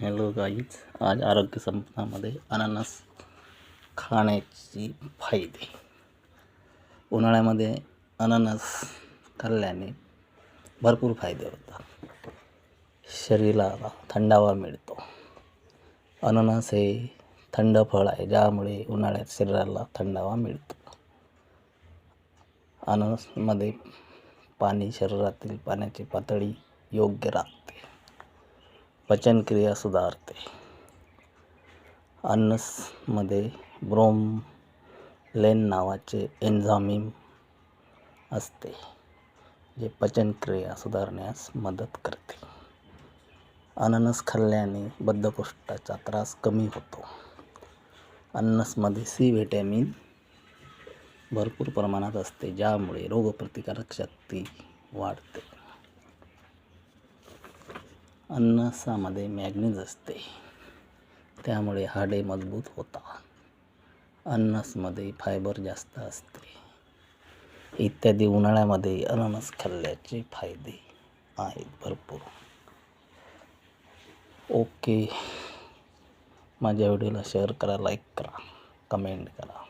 Hello guys, आज आरोग्य संपदामध्ये अननस खाण्याची फायदे. उन्हाळ्यामध्ये अननस खाल्ल्याने भरपूर फायदे होतात. शरीराला थंडावा मिळतो. अननस हे थंड फळ आहे, ज्यामुळे उन्हाळ्यात शरीराला थंडावा मिळतो. अननसमध्ये पाणी, शरीरातील पाण्याची पातळी योग्य राखते. पचनक्रिया सुधारते. अननसमध्ये ब्रोमेलाइन नावाचे एन्झाईम असते, जे पचनक्रिया सुधारण्यास मदत करते. अननस खाल्ल्याने बद्धकोष्ठाचा त्रास कमी होतो. अननसमध्ये सी व्हिटॅमिन भरपूर प्रमाणात असते, ज्यामुळे रोगप्रतिकारक शक्ती वाढते. अननसामध्ये मॅग्नीज असते, त्यामुळे हाडे मजबूत होतात. अननसमध्ये फायबर जास्त असते इत्यादी. उन्हाळ्यामध्ये अननस खाल्ल्याचे फायदे आहेत भरपूर. ओके, माझ्या व्हिडिओला शेअर करा, लाईक करा, कमेंट करा.